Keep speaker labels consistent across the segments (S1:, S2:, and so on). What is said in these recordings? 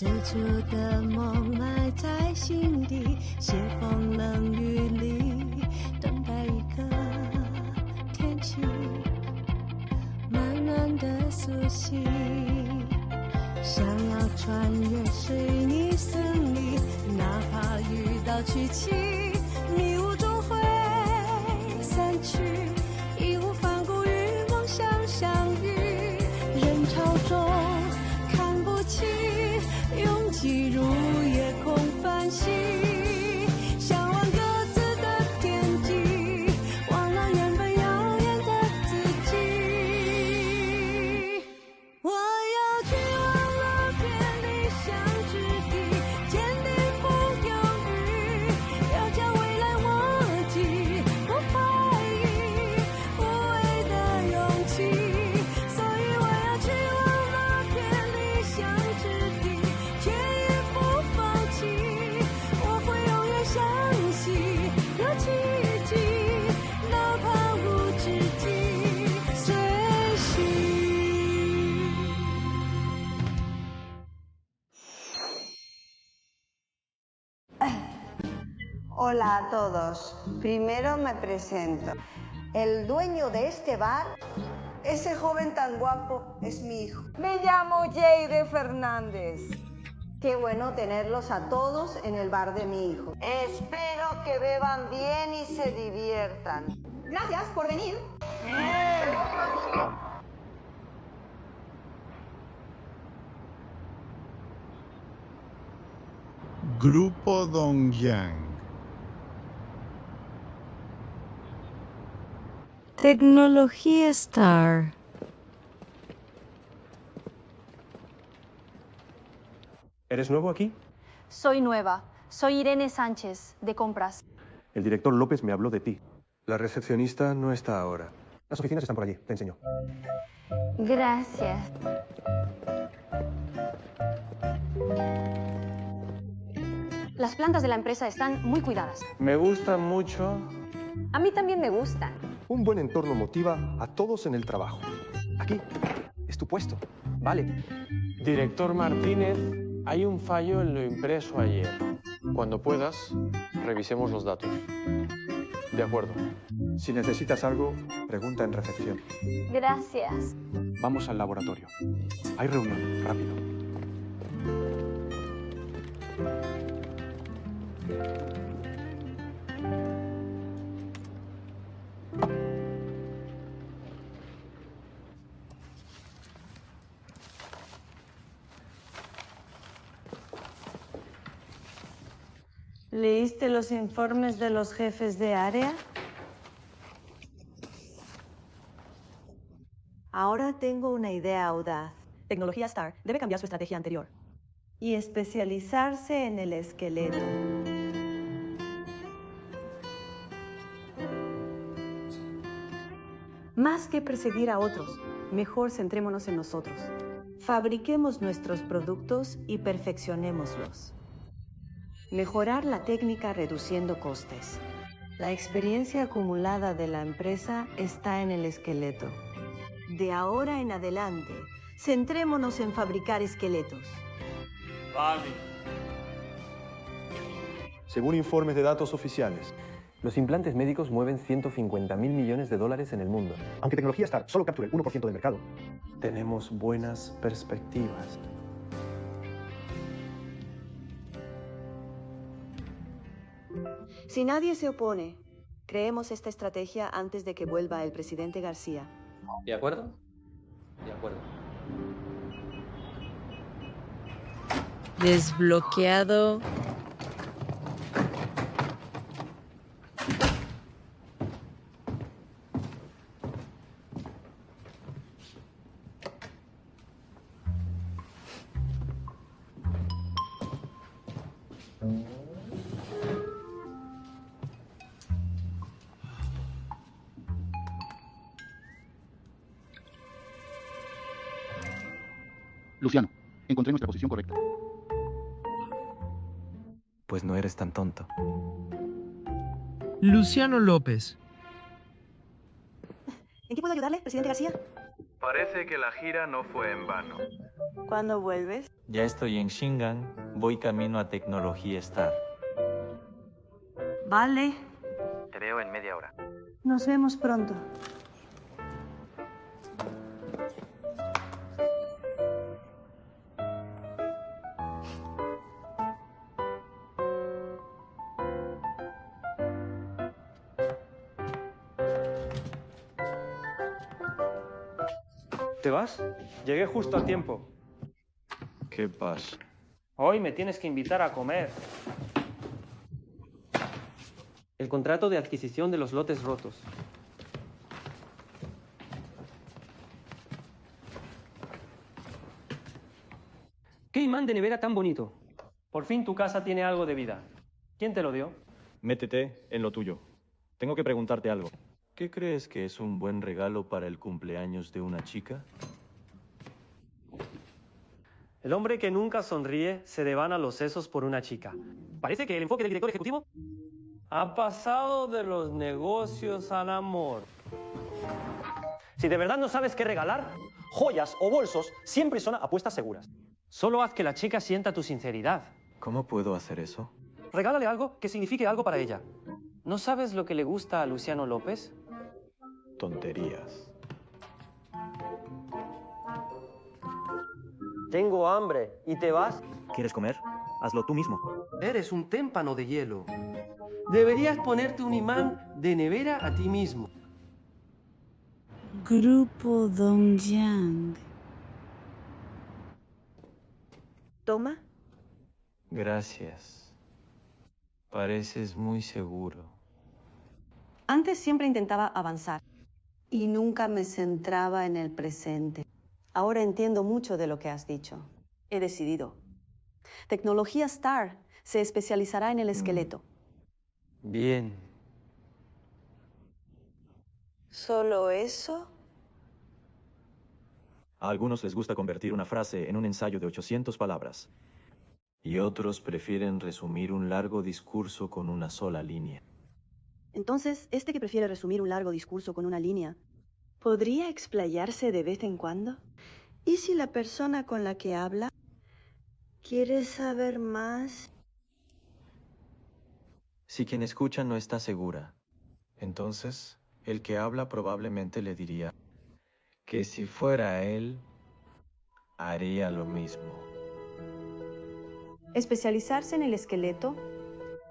S1: 最初的梦埋在心底，斜风冷雨里，等待一个天气，慢慢的苏醒。想要穿越水泥森林，哪怕遇到曲奇，迷雾终会散去，义无反顾与梦想相遇。人潮中看不清，拥挤如夜空繁星，向往各自的天际，忘了原本遥远的自己。我要去忘了偏理想之地，坚定不犹豫，要将未来握紧，不怀疑无谓的勇气。所以我要去忘了偏理想之地，却也不放弃。我会永远相信有奇迹，哪怕无止境随行。
S2: Hola a todos. Primero me presento. El dueño de este bar, ese joven tan guapo, es mi hijo.
S3: Me llamo Jaire Fernández.
S2: Qué bueno tenerlos a todos en el bar de mi hijo. Espero que beban bien y se diviertan.
S3: Gracias por venir.
S4: Grupo Dongyang.
S1: Tecnología Star.
S5: ¿Eres nuevo aquí?
S6: Soy nueva. Soy Irene Sánchez, de compras.
S5: El director López me habló de ti. La recepcionista no está ahora. Las oficinas están por allí, te enseño.
S6: Gracias. Las plantas de la empresa están muy cuidadas.
S5: Me gustan mucho.
S6: A mí también me gustan.
S5: Un buen entorno motiva a todos en el trabajo. Aquí es tu puesto. Vale.
S7: Director Martínez, hay un fallo en lo impreso ayer. Cuando puedas, revisemos los datos. De acuerdo.
S5: Si necesitas algo, pregunta en recepción.
S6: Gracias.
S5: Vamos al laboratorio. Hay reunión, rápido.
S1: ¿Leíste los informes de los jefes de área? Ahora tengo una idea audaz.
S8: Tecnología Star debe cambiar su estrategia anterior.
S1: Y especializarse en el esqueleto.
S8: Más que perseguir a otros, mejor centrémonos en nosotros.
S1: Fabriquemos nuestros productos y perfeccionémoslos. Mejorar la técnica reduciendo costes. La experiencia acumulada de la empresa está en el esqueleto. De ahora en adelante, centrémonos en fabricar esqueletos.
S7: Vale.
S5: Según informes de datos oficiales, los implantes médicos mueven 150.000 millones de dólares en el mundo. Aunque Tecnología Star solo capture el 1% del mercado, tenemos buenas perspectivas.
S8: Si nadie se opone, creemos esta estrategia antes de que vuelva el presidente García.
S7: ¿De acuerdo? De acuerdo.
S1: Desbloqueado.
S9: Luciano, encontré nuestra posición correcta.
S5: Pues no eres tan tonto.
S10: Luciano López.
S8: ¿En qué puedo ayudarle, presidente García?
S11: Parece que la gira no fue en vano.
S1: ¿Cuándo vuelves?
S10: Ya estoy en Shingan, voy camino a Tecnología Star.
S8: Vale.
S10: Te veo en media hora.
S8: Nos vemos pronto.
S11: ¿Te vas? Llegué justo a tiempo.
S7: ¿Qué pasa?
S11: Hoy me tienes que invitar a comer. El contrato de adquisición de los lotes rotos. ¡Qué imán de nevera tan bonito! Por fin tu casa tiene algo de vida. ¿Quién te lo dio?
S10: Métete en lo tuyo. Tengo que preguntarte algo. ¿Qué crees que es un buen regalo para el cumpleaños de una chica?
S11: El hombre que nunca sonríe se devana los sesos por una chica. Parece que el enfoque del director ejecutivo ha pasado de los negocios al amor. Si de verdad no sabes qué regalar, joyas o bolsos siempre son apuestas seguras. Solo haz que la chica sienta tu sinceridad.
S10: ¿Cómo puedo hacer eso?
S11: Regálale algo que signifique algo para ella. ¿No sabes lo que le gusta a Luciano López?
S10: Tonterías.
S11: Tengo hambre. ¿Y te vas?
S10: ¿Quieres comer? Hazlo tú mismo.
S11: Eres un témpano de hielo. Deberías ponerte un imán de nevera a ti mismo.
S1: Grupo Dongyang.
S8: Toma.
S10: Gracias. Pareces muy seguro.
S8: Antes siempre intentaba avanzar.
S2: Y nunca me centraba en el presente.
S8: Ahora entiendo mucho de lo que has dicho. He decidido. Tecnología Star se especializará en el esqueleto.
S11: Bien.
S2: ¿Solo eso?
S10: A algunos les gusta convertir una frase en un ensayo de 800 palabras. Y otros prefieren resumir un largo discurso con una sola línea.
S8: Entonces, este que prefiere resumir un largo discurso con una línea, ¿podría explayarse de vez en cuando?
S2: ¿Y si la persona con la que habla quiere saber más?
S10: Si quien escucha no está segura, entonces el que habla probablemente le diría que si fuera él, haría lo mismo.
S8: Especializarse en el esqueleto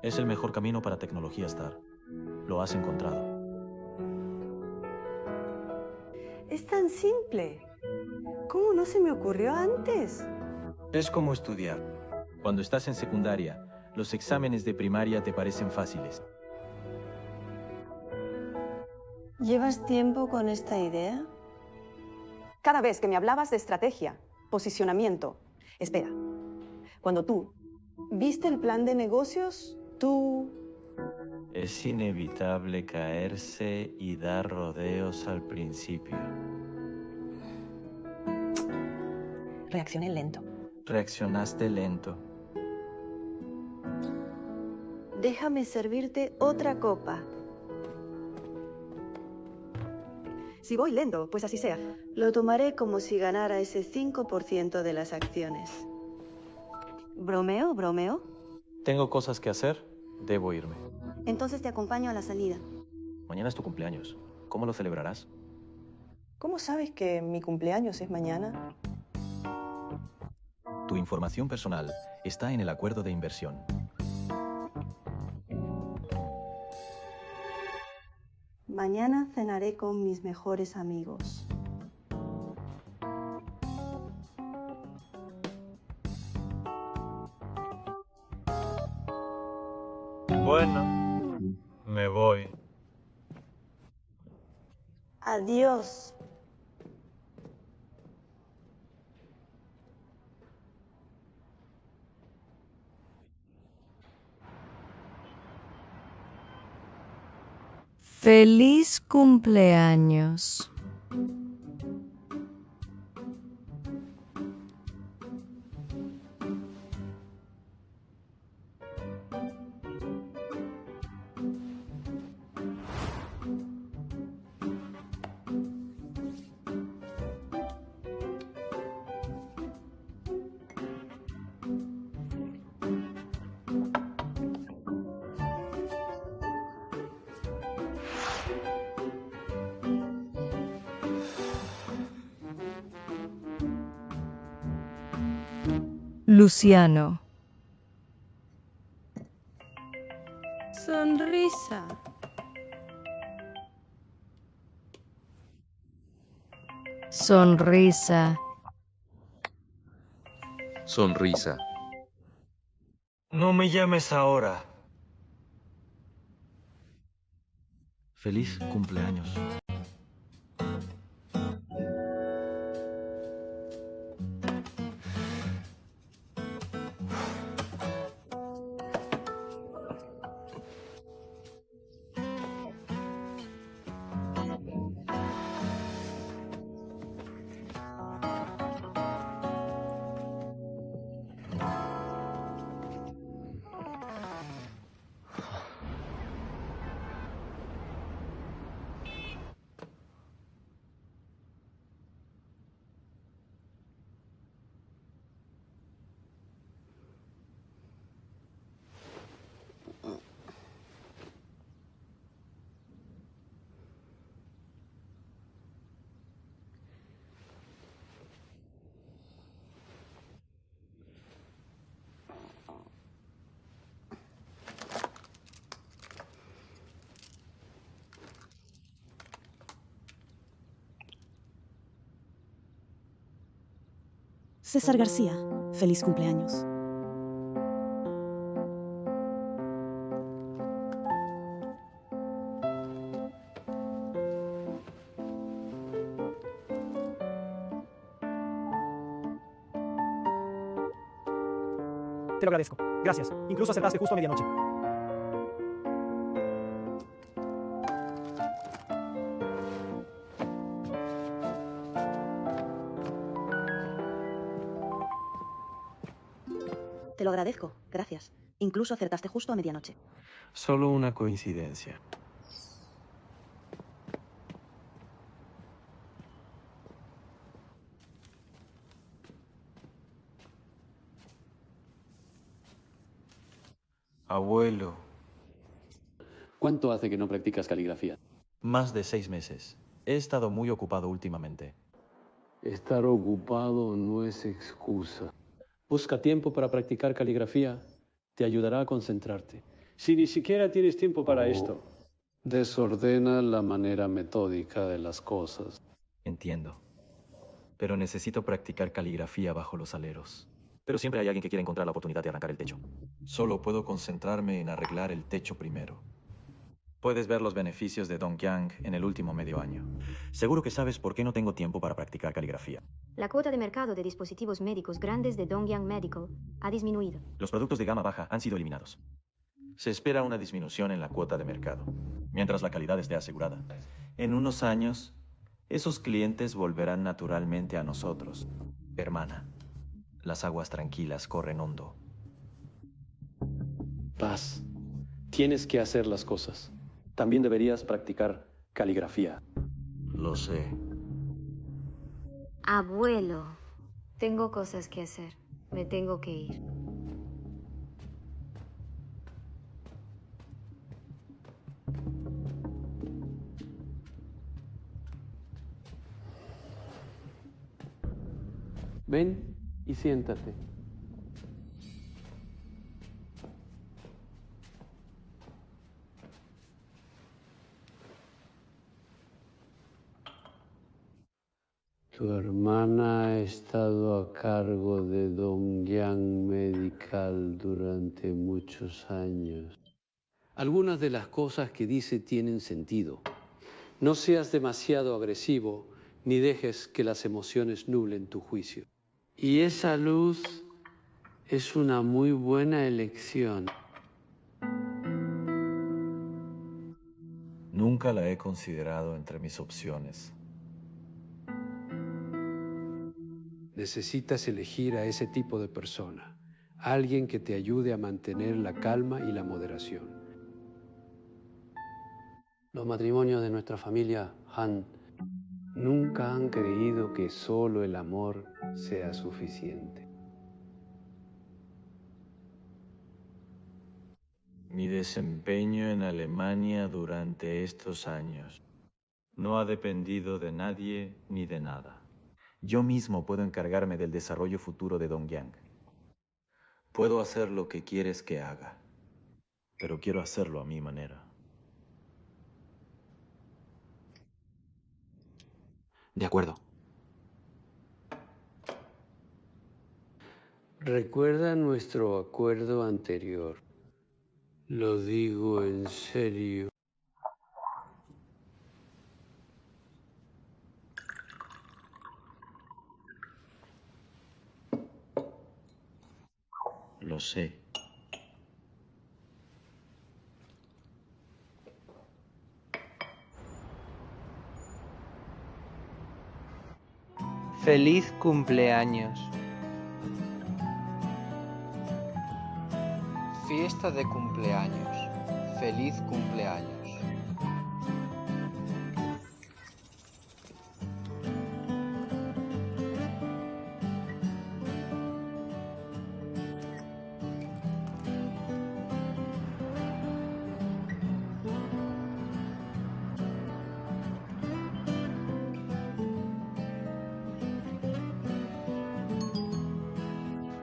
S10: Es el mejor camino para Tecnología Star. Lo has encontrado.
S2: Es tan simple. ¿Cómo no se me ocurrió antes?
S10: Es como estudiar. Cuando estás en secundaria, los exámenes de primaria te parecen fáciles.
S2: ¿Llevas tiempo con esta idea?
S8: Cada vez que me hablabas de estrategia, posicionamiento. Espera, cuando tú
S2: ¿Viste el plan de negocios? Tú...
S10: Es inevitable caerse y dar rodeos al principio.
S8: reaccioné lento.
S10: Reaccionaste lento.
S2: Déjame servirte otra copa.
S8: Si voy lento, pues así sea.
S2: Lo tomaré como si ganara ese 5% de las acciones.
S8: ¿Bromeo? ¿Bromeo?
S10: Tengo cosas que hacer. Debo irme.
S8: Entonces te acompaño a la salida.
S10: Mañana es tu cumpleaños. ¿Cómo lo celebrarás?
S8: ¿Cómo sabes que mi cumpleaños es mañana?
S10: Tu información personal está en el acuerdo de inversión.
S2: Mañana cenaré con mis mejores amigos.
S10: Bueno, me voy.
S2: Adiós.
S1: ¡Feliz cumpleaños! Luciano. Sonrisa. Sonrisa.
S12: Sonrisa.
S10: No me llames ahora. Feliz cumpleaños.
S8: César García, feliz cumpleaños.
S13: Te lo agradezco. Gracias. Incluso acertaste justo a medianoche.
S8: Te lo agradezco. Gracias. Incluso acertaste justo a medianoche.
S7: Solo una coincidencia.
S10: Abuelo.
S14: ¿Cuánto hace que no practicas caligrafía?
S10: Más de 6 meses. He estado muy ocupado últimamente.
S14: Estar ocupado no es excusa. Busca tiempo para practicar caligrafía. Te ayudará a concentrarte. Si ni siquiera tienes tiempo para esto, desordena la manera metódica de las cosas.
S10: Entiendo. Pero necesito practicar caligrafía bajo los aleros. Pero siempre hay alguien que quiere encontrar la oportunidad de arrancar el techo. Solo puedo concentrarme en arreglar el techo primero. Puedes ver los beneficios de Dongyang en el último medio año. Seguro que sabes por qué no tengo tiempo para practicar caligrafía.
S6: La cuota de mercado de dispositivos médicos grandes de Dongyang Medical ha disminuido.
S10: Los productos de gama baja han sido eliminados. Se espera una disminución en la cuota de mercado, mientras la calidad esté asegurada. En unos años, esos clientes volverán naturalmente a nosotros. Hermana, las aguas tranquilas corren hondo.
S14: Paz. Tienes que hacer las cosas. También deberías practicar caligrafía.
S10: Lo sé.
S6: Abuelo, tengo cosas que hacer. Me tengo que ir.
S14: Ven y siéntate. Tu hermana ha estado a cargo de Dongyang Medical durante muchos años. Algunas de las cosas que dice tienen sentido. No seas demasiado agresivo ni dejes que las emociones nublen tu juicio. Y esa luz es una muy buena elección.
S10: Nunca la he considerado entre mis opciones.
S14: Necesitas elegir a ese tipo de persona, alguien que te ayude a mantener la calma y la moderación. Los matrimonios de nuestra familia Han nunca han creído que solo el amor sea suficiente.
S10: Mi desempeño en Alemania durante estos años no ha dependido de nadie ni de nada. Yo mismo puedo encargarme del desarrollo futuro de Dongyang. Puedo hacer lo que quieres que haga, pero quiero hacerlo a mi manera.
S12: De acuerdo.
S14: Recuerda nuestro acuerdo anterior. Lo digo en serio.
S10: Lo sé.
S15: Feliz cumpleaños. Fiesta de cumpleaños. Feliz cumpleaños.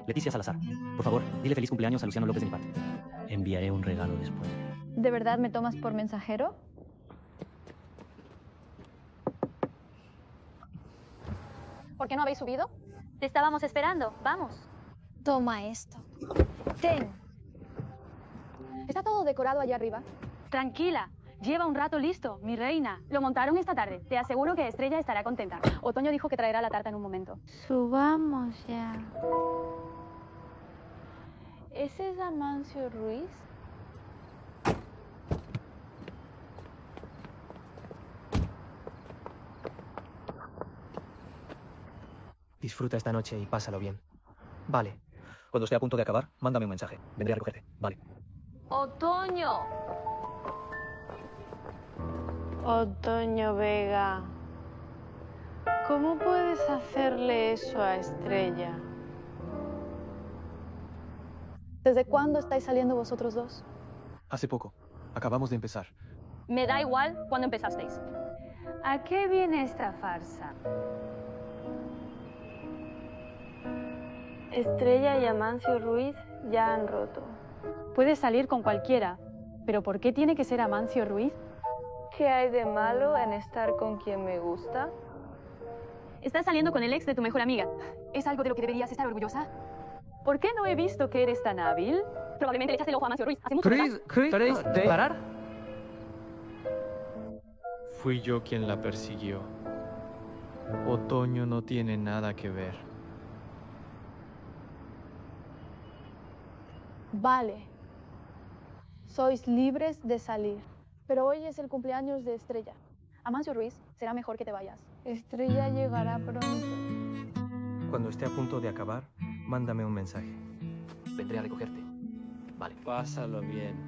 S16: Leticia Salazar, por favor, dile feliz cumpleaños a Luciano López de mi parte. Enviaré un regalo después.
S17: ¿De verdad me tomas por mensajero?
S6: ¿Por qué no habéis subido? Te estábamos esperando. Vamos.
S17: Toma esto.
S6: Ten. ¿Está todo decorado allá arriba?
S18: Tranquila. Lleva un rato listo, mi reina. Lo montaron esta tarde. Te aseguro que Estrella estará contenta. Otoño dijo que traerá la tarta en un momento.
S17: Subamos ya. ¿Ese es Amancio Ruiz?
S16: Disfruta esta noche y pásalo bien. Vale. Cuando esté a punto de acabar, mándame un mensaje. Vendré a recogerte. Vale.
S17: Otoño. Otoño Vega. ¿Cómo puedes hacerle eso a Estrella?
S8: ¿Desde cuándo estáis saliendo vosotros dos?
S7: Hace poco. Acabamos de empezar.
S18: Me da igual cuando empezasteis.
S17: ¿A qué viene esta farsa? Estrella y Amancio Ruiz ya han roto.
S18: Puedes salir con cualquiera, pero ¿por qué tiene que ser Amancio Ruiz?
S17: ¿Qué hay de malo en estar con quien me gusta?
S18: Estás saliendo con el ex de tu mejor amiga. ¿Es algo de lo que deberías estar orgullosa? ¿Por qué no he visto que eres tan hábil? Probablemente le echaste el ojo a Amancio Ruiz hace mucho, ¿verdad?
S7: ¿Queréis parar? Fui yo quien la persiguió. Otoño no tiene nada que ver.
S8: Vale. Sois libres de salir. Pero hoy es el cumpleaños de Estrella. Amancio Ruiz, será mejor que te vayas.
S17: Estrella llegará pronto.
S16: Cuando esté a punto de acabar, mándame un mensaje.
S12: Vendré a recogerte. Vale.
S14: Pásalo bien.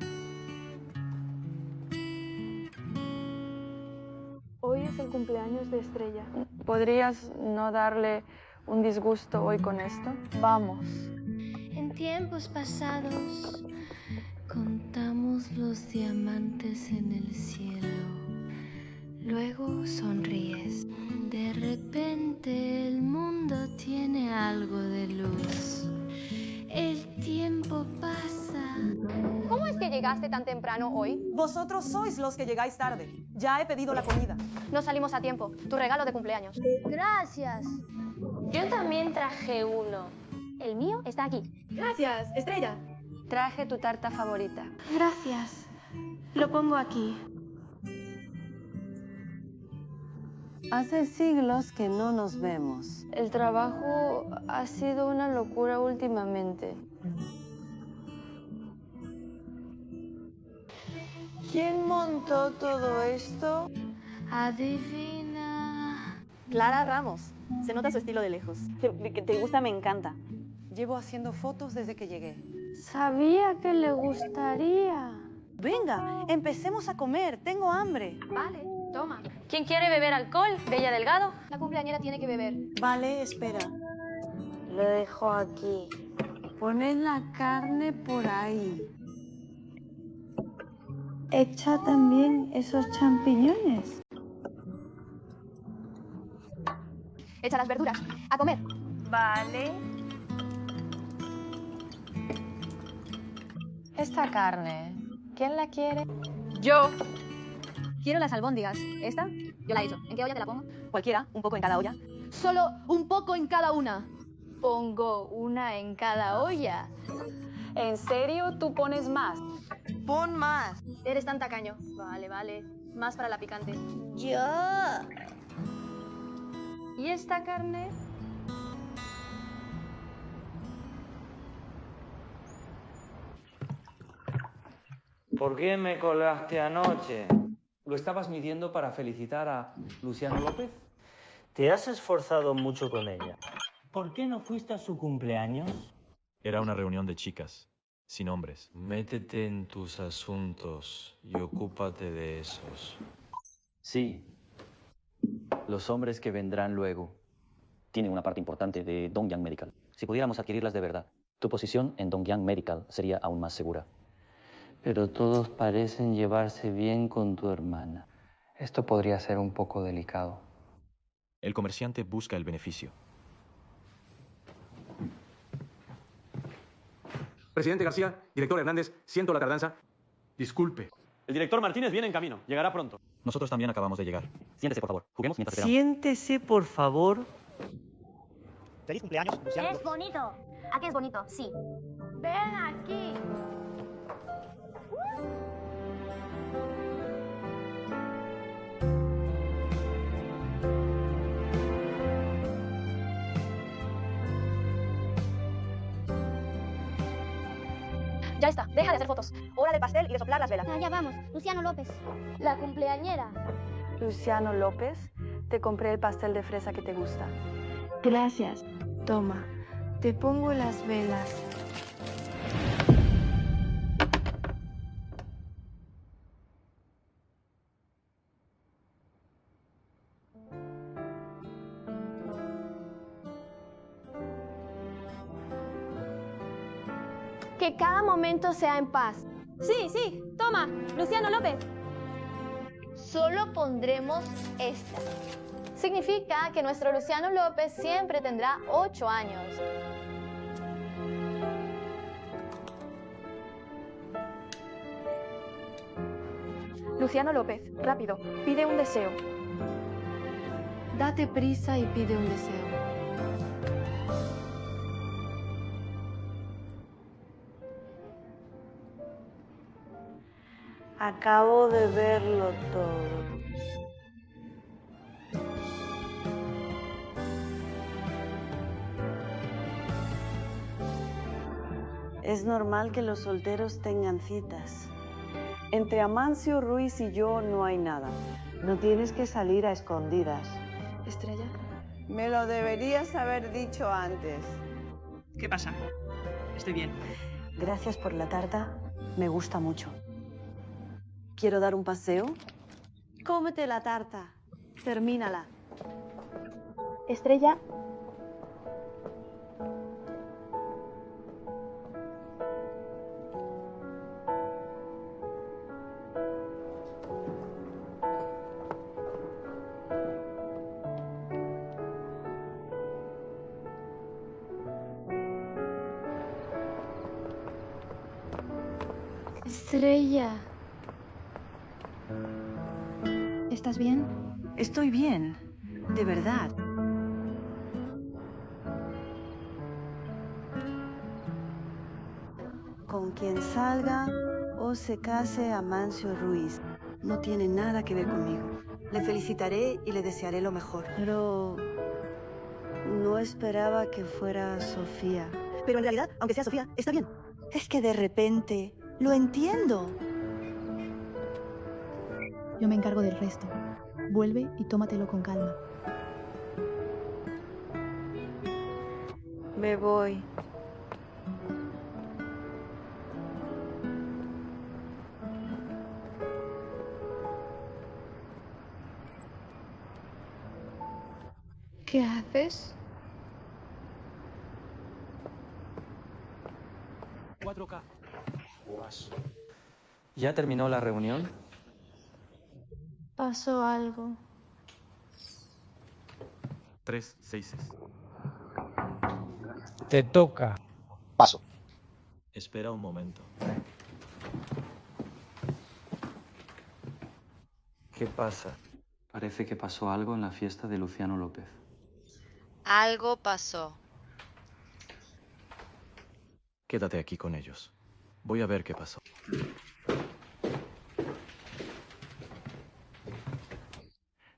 S8: Hoy es el cumpleaños de Estrella.
S17: ¿Podrías no darle un disgusto hoy con esto? Vamos.
S1: En tiempos pasados contamos los diamantes en el cielo. Luego sonríes. De repente el mundo tiene algo de luz. El tiempo pasa.
S6: ¿Cómo es que llegaste tan temprano hoy?
S3: Vosotros sois los que llegáis tarde. Ya he pedido la comida.
S6: No salimos a tiempo. Tu regalo de cumpleaños.
S1: Gracias. Yo también traje uno.
S6: El mío está aquí.
S3: Gracias, Estrella.
S17: Traje tu tarta favorita.
S1: Gracias. Lo pongo aquí.
S2: Hace siglos que no nos vemos.
S17: El trabajo ha sido una locura últimamente. ¿Quién montó todo esto?
S1: Adivina.
S8: Clara Ramos. Se nota su estilo de lejos. Que te gusta, me encanta.
S3: Llevo haciendo fotos desde que llegué.
S17: Sabía que le gustaría.
S3: Venga, empecemos a comer. Tengo hambre.
S6: Vale, toma.
S18: ¿Quién quiere beber alcohol? Bella Delgado.
S6: La cumpleañera tiene que beber.
S3: Vale, espera.
S17: Lo dejo aquí.
S2: Poned la carne por ahí.
S1: Echa también esos champiñones.
S6: Echa las verduras. A comer.
S17: Vale. esta carne? ¿Quién la quiere?
S3: Yo.
S18: Quiero las albóndigas. ¿Esta? Yo la he hecho. ¿En qué olla te la pongo?
S3: Cualquiera, un poco en cada olla.
S8: Solo un poco en cada una. Pongo una en cada olla.
S3: ¿En serio tú pones más?
S2: Pon más.
S18: Eres tan tacaño. Vale, vale. Más para la picante.
S2: Yo.
S8: ¿Y esta carne?
S11: ¿Por qué me colgaste anoche? ¿Lo estabas midiendo para felicitar a Luciano López?
S19: ¿Te has esforzado mucho con ella? ¿Por qué no fuiste a su cumpleaños?
S10: Era una reunión de chicas, sin hombres.
S20: Métete en tus asuntos y ocúpate de esos.
S12: Sí. Los hombres que vendrán luego tienen una parte importante de Dongyang Medical. Si pudiéramos adquirirlas de verdad, tu posición en Dongyang Medical sería aún más segura.
S15: Pero todos parecen llevarse bien con tu hermana.
S16: Esto podría ser un poco delicado.
S10: El comerciante busca el beneficio.
S5: Presidente García, director Hernández, siento la tardanza. Disculpe.
S11: El director Martínez viene en camino. Llegará pronto.
S10: Nosotros también acabamos de llegar.
S12: Siéntese, por favor. Juguemos mientras esperamos.
S19: Siéntese, por favor.
S13: ¡Feliz cumpleaños, Luciano!
S18: Es bonito. ¿A qué es bonito? Sí.
S8: Ven aquí.
S3: Ya está, deja de hacer fotos. Hora de pastel y de soplar las velas.
S18: Ya vamos. Luciano López.
S8: La cumpleañera.
S17: Luciano López, te compré el pastel de fresa que te gusta.
S1: Gracias. Toma, te pongo las velas.
S8: Que cada momento sea en paz.
S18: Sí, sí. Toma, Luciano López.
S8: Solo pondremos esta. Significa que nuestro Luciano López siempre tendrá 8 años.
S17: Luciano López, rápido, pide un deseo.
S1: Date prisa y pide un deseo.
S2: Acabo de verlo todo. Es normal que los solteros tengan citas. Entre Amancio Ruiz y yo no hay nada. No tienes que salir a escondidas.
S1: Estrella.
S2: Me lo deberías haber dicho antes.
S3: ¿Qué pasa? Estoy bien.
S2: Gracias por la tarta. Me gusta mucho. ¿Quiero dar un paseo? Cómete la tarta. Termínala.
S8: Estrella.
S1: Estrella. ¿Estás bien?
S2: Estoy bien. De verdad. Con quien salga o se case Amancio Ruiz, no tiene nada que ver conmigo. Le felicitaré y le desearé lo mejor. Pero no esperaba que fuera Sofía.
S3: Pero en realidad, aunque sea Sofía, está bien.
S2: Es que de repente lo entiendo.
S1: Yo me encargo del resto. Vuelve y tómatelo con calma.
S2: Me voy.
S1: ¿Qué haces?
S16: 4K. ¿Ya terminó la reunión?
S1: Pasó algo.
S10: 3 seises.
S19: Te toca.
S9: Paso.
S10: Espera un momento.
S12: ¿Qué pasa? Parece que pasó algo en la fiesta de Luciano López.
S21: Algo pasó.
S10: Quédate aquí con ellos. Voy a ver qué pasó.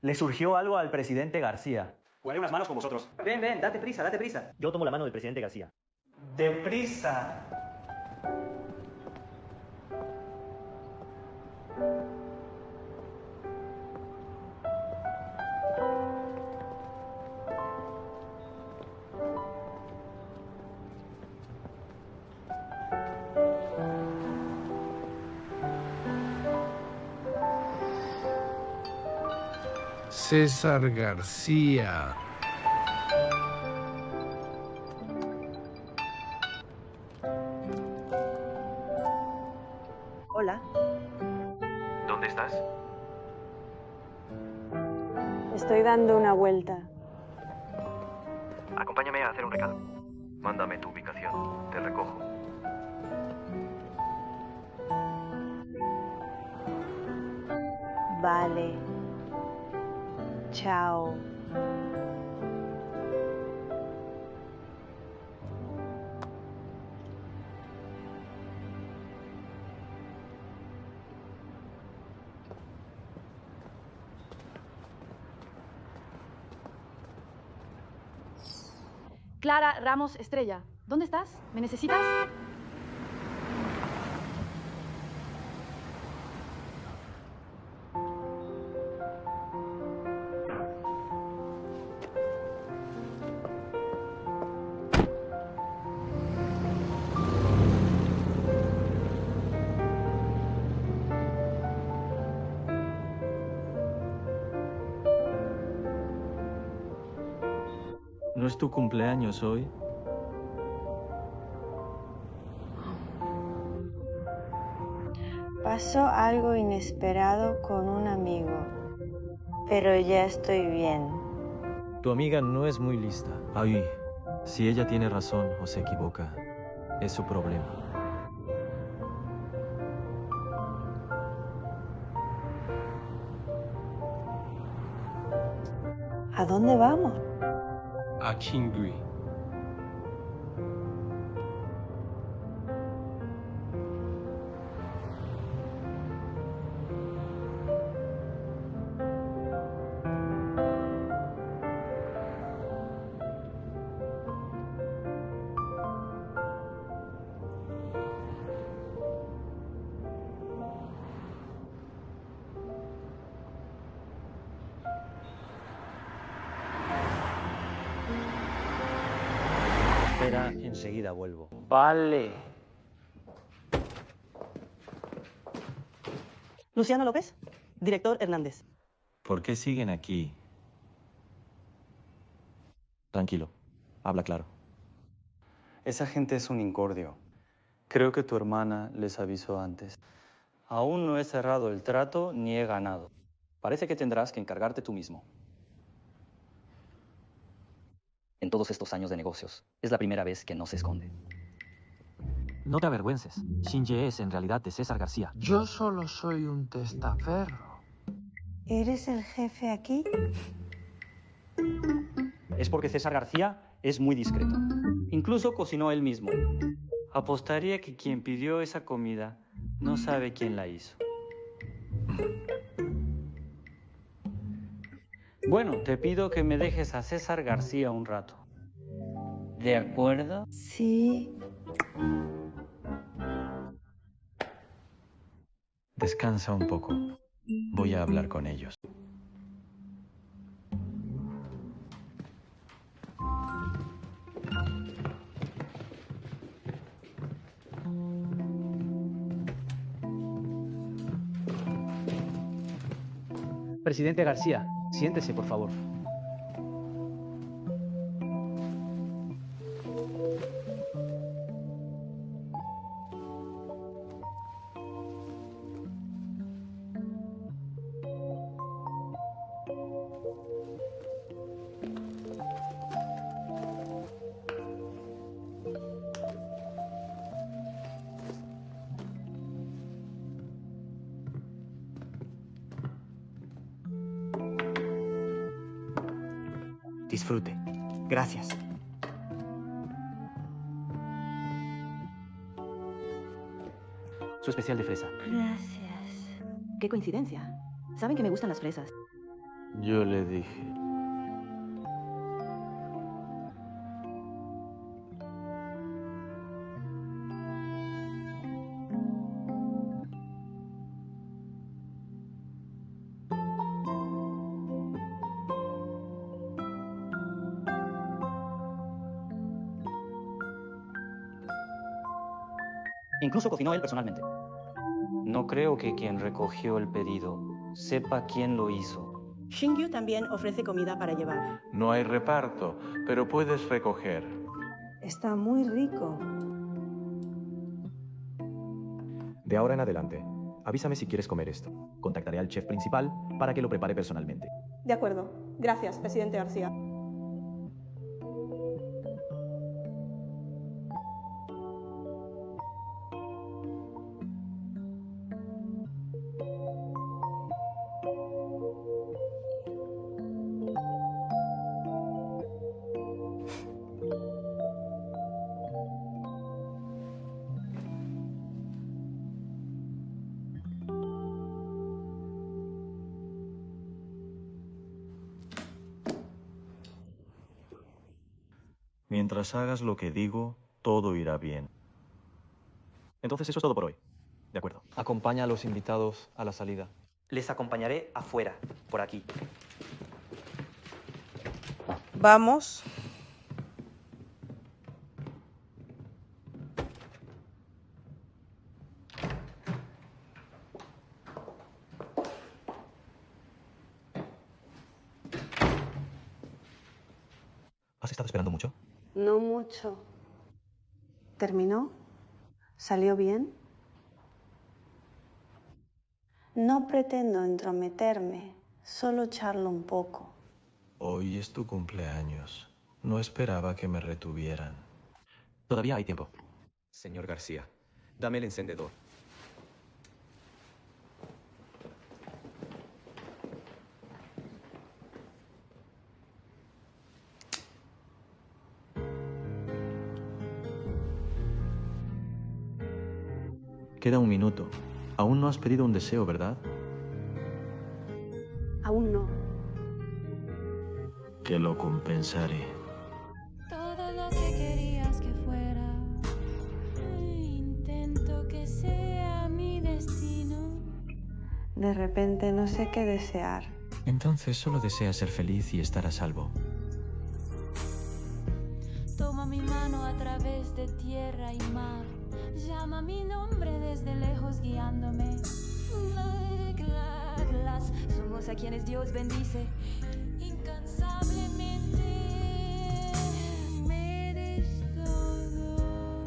S16: Le surgió algo al presidente García.
S22: Jugaré unas manos con vosotros.
S16: Ven, ven, date prisa, date prisa. Yo tomo la mano del presidente García.
S19: ¡Deprisa!
S4: César García.
S2: Hola.
S10: ¿Dónde estás?
S17: Estoy dando una vuelta.
S10: Acompáñame a hacer un recado. Mándame tu ubicación. Te recojo.
S2: Vale. Chao.
S18: Clara Ramos Estrella, ¿dónde estás? ¿Me necesitas?
S10: ¿No es tu cumpleaños hoy?
S2: Pasó algo inesperado con un amigo, pero ya estoy bien.
S10: Tu amiga no es muy lista. Ay, si ella tiene razón o se equivoca, es su problema.
S2: ¿A dónde vamos?
S20: A Chingui.
S16: Espera, enseguida vuelvo.
S19: Vale.
S3: Luciano López, director Hernández.
S10: ¿Por qué siguen aquí? Tranquilo, habla claro.
S12: Esa gente es un incordio. Creo que tu hermana les avisó antes. Aún no he cerrado el trato ni he ganado. Parece que tendrás que encargarte tú mismo. En todos estos años de negocios, es la primera vez que no se esconde.
S16: No te avergüences. Shinji es en realidad de César García.
S23: Yo solo soy un testaferro.
S2: ¿Eres el jefe aquí?
S12: Es porque César García es muy discreto. Incluso cocinó él mismo. Apostaría que quien pidió esa comida no sabe quién la hizo. Bueno, te pido que me dejes a César García un rato. ¿De acuerdo?
S2: Sí.
S10: Descansa un poco. Voy a hablar con ellos.
S16: Presidente García, siéntese, por favor. Disfrute. Gracias. Su especial de fresa.
S2: Gracias. Qué coincidencia. Saben que me gustan las fresas.
S20: Yo le dije.
S12: Incluso cocinó él personalmente. No creo que quien recogió el pedido sepa quién lo hizo.
S2: Xingyu también ofrece comida para llevar.
S20: No hay reparto, pero puedes recoger.
S2: Está muy rico.
S10: De ahora en adelante, avísame si quieres comer esto. Contactaré al chef principal para que lo prepare personalmente.
S2: De acuerdo. Gracias, presidente García.
S10: Mientras hagas lo que digo, todo irá bien. Entonces eso es todo por hoy. De acuerdo.
S16: Acompaña a los invitados a la salida.
S12: Les acompañaré afuera, por aquí.
S7: Vamos.
S10: ¿Has estado esperando mucho?
S2: No mucho. ¿Terminó? ¿Salió bien? No pretendo entrometerme, solo charlo un poco.
S10: Hoy es tu cumpleaños. No esperaba que me retuvieran.
S16: Todavía hay tiempo. Señor García, dame el encendedor.
S10: Queda un minuto. Aún no has pedido un deseo, ¿verdad?
S2: Aún no.
S10: Que lo compensaré.
S1: Todo lo que querías que fuera. Intento que sea mi destino.
S2: De repente no sé qué desear.
S10: Entonces solo deseas ser feliz y estar a salvo.
S1: Toma mi mano a través de tierra y mar. Llama mi nombre desde lejos guiándome. Somos a quienes Dios bendice incansablemente. Me eres todo.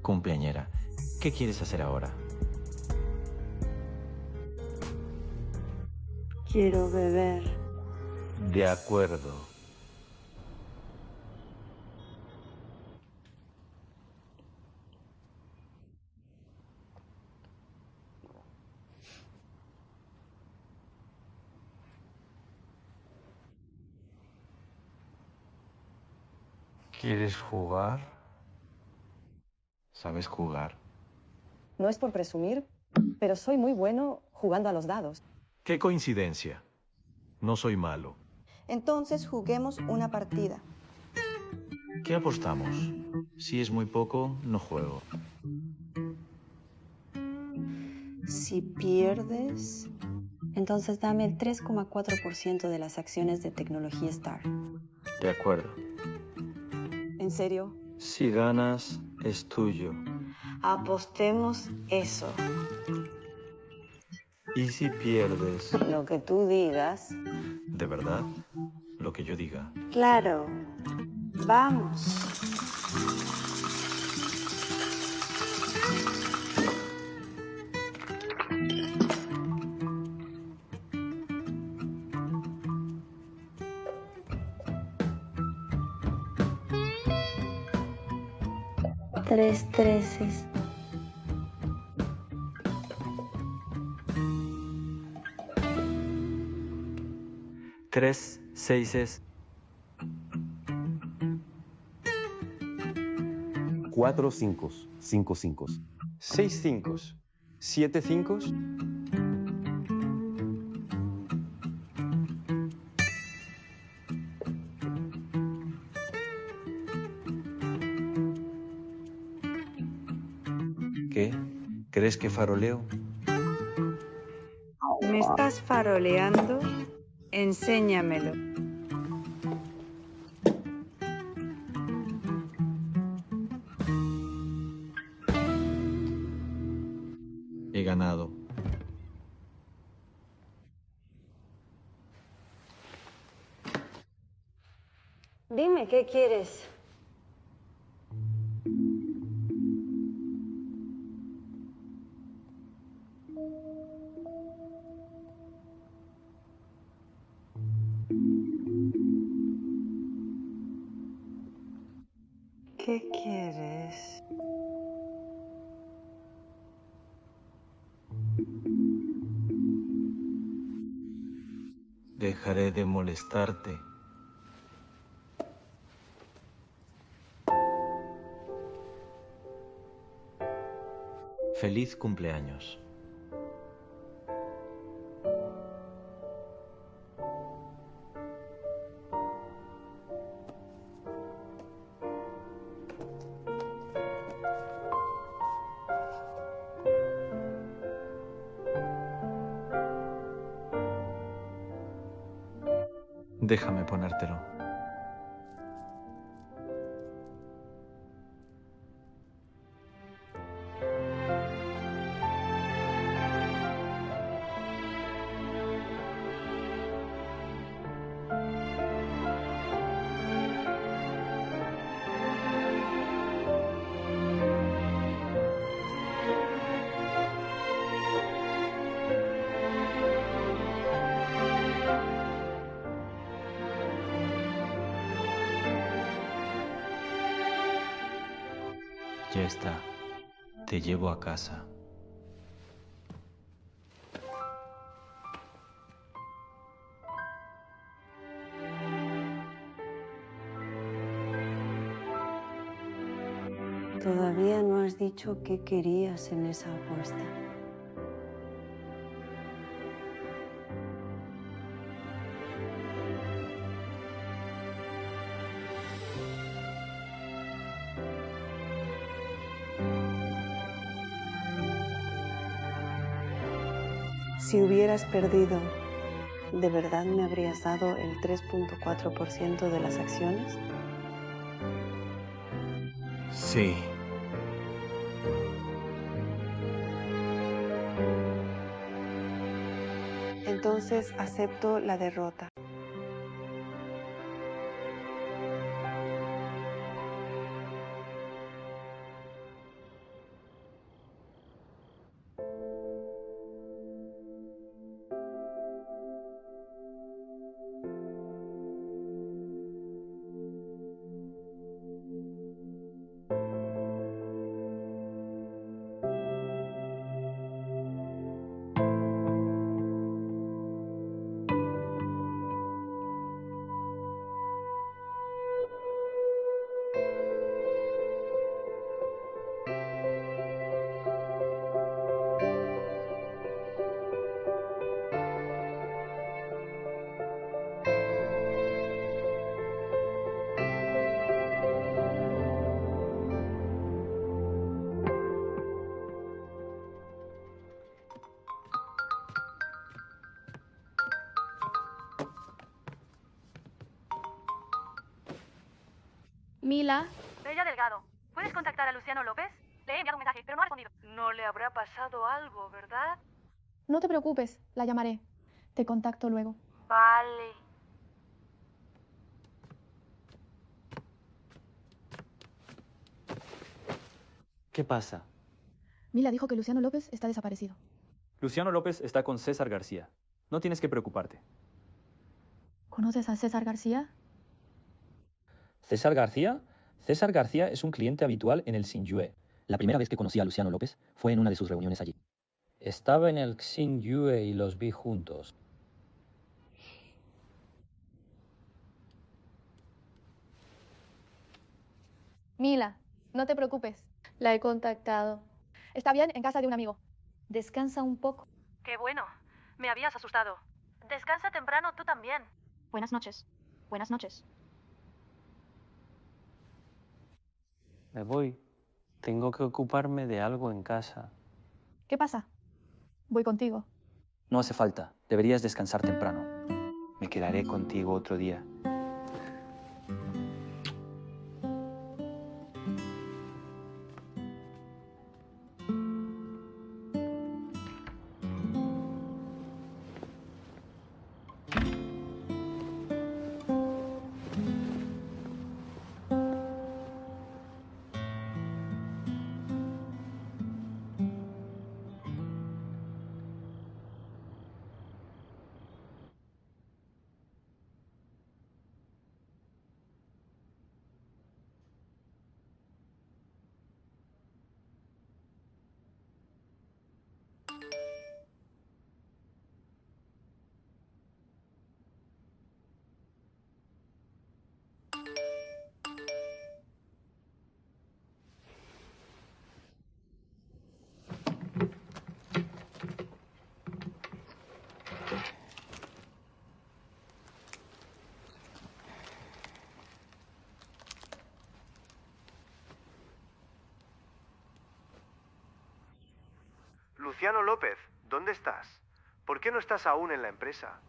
S10: Cumpleañera, ¿qué quieres hacer ahora?
S2: Quiero beber.
S20: De acuerdo. ¿Quieres jugar?
S10: ¿Sabes jugar?
S2: No es por presumir, pero soy muy bueno jugando a los dados.
S10: ¡Qué coincidencia! No soy malo.
S2: Entonces juguemos una partida.
S10: ¿Qué apostamos? Si es muy poco, no juego.
S2: Si pierdes, entonces dame el 3,4% de las acciones de Tecnología Star.
S20: De acuerdo.
S2: ¿En serio?
S20: Si ganas, es tuyo.
S2: Apostemos eso.
S20: ¿Y si pierdes?
S2: Lo que tú digas.
S10: ¿De verdad? Lo que yo diga.
S2: Claro. Vamos. Tres treces.
S11: 3 seises.
S6: 4 5, 5 5.
S5: 6 5, 7 5.
S20: ¿Qué? ¿Crees que faroleo?
S2: ¿Me estás faroleando? Enséñamelo.
S20: He ganado.
S2: Dime, ¿qué quieres? ¿Qué quieres?
S20: Dejaré de molestarte. Feliz cumpleaños. Déjame ponértelo. Ya está. Te llevo a casa.
S2: Todavía no has dicho qué querías en esa apuesta. Si hubieras perdido, ¿de verdad me habrías dado el 3.4% de las acciones?
S20: Sí.
S2: Entonces acepto la derrota.
S8: Mila.
S18: Bella Delgado, ¿puedes contactar a Luciano López? Le he enviado un mensaje, pero no ha respondido.
S23: No le habrá pasado algo, ¿verdad?
S8: No te preocupes, la llamaré. Te contacto luego.
S23: Vale.
S12: ¿Qué pasa?
S8: Mila dijo que Luciano López está desaparecido.
S11: Luciano López está con César García. No tienes que preocuparte.
S8: ¿Conoces a César García?
S12: ¿César García? César García es un cliente habitual en el Xingyue. La primera vez que conocí a Luciano López fue en una de sus reuniones allí.
S15: Estaba en el Xingyue y los vi juntos.
S8: Mila, no te preocupes. La he contactado. Está bien en casa de un amigo. Descansa un poco.
S23: Qué bueno. Me habías asustado. Descansa temprano tú también.
S18: Buenas noches. Buenas noches.
S11: Me voy. Tengo que ocuparme de algo en casa.
S8: ¿Qué pasa? Voy contigo.
S12: No hace falta. Deberías descansar temprano. Me quedaré contigo otro día.
S13: Luciano López, ¿dónde estás? ¿Por qué no estás aún en la empresa?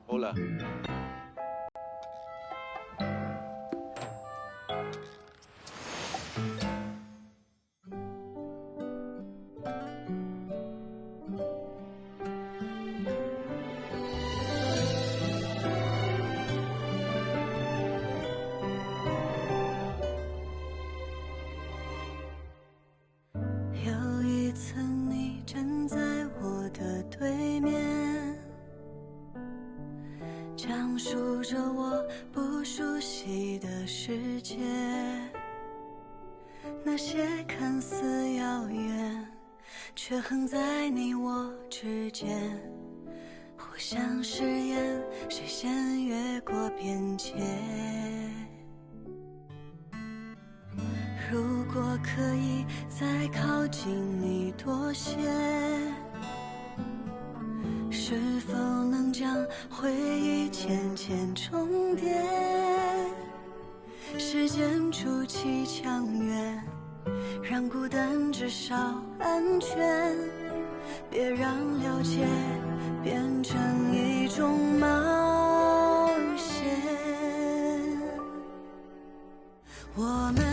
S20: Hola.
S1: 有一次你站在我的对面，讲述着我不熟悉的世界，那些看似遥远，却横在你我之间，互相试验谁先越过边界。如果可以再靠近你多些，是否能将回忆渐渐重叠？时间筑起墙垣，让孤单至少安全，别让了解变成一种冒险。我们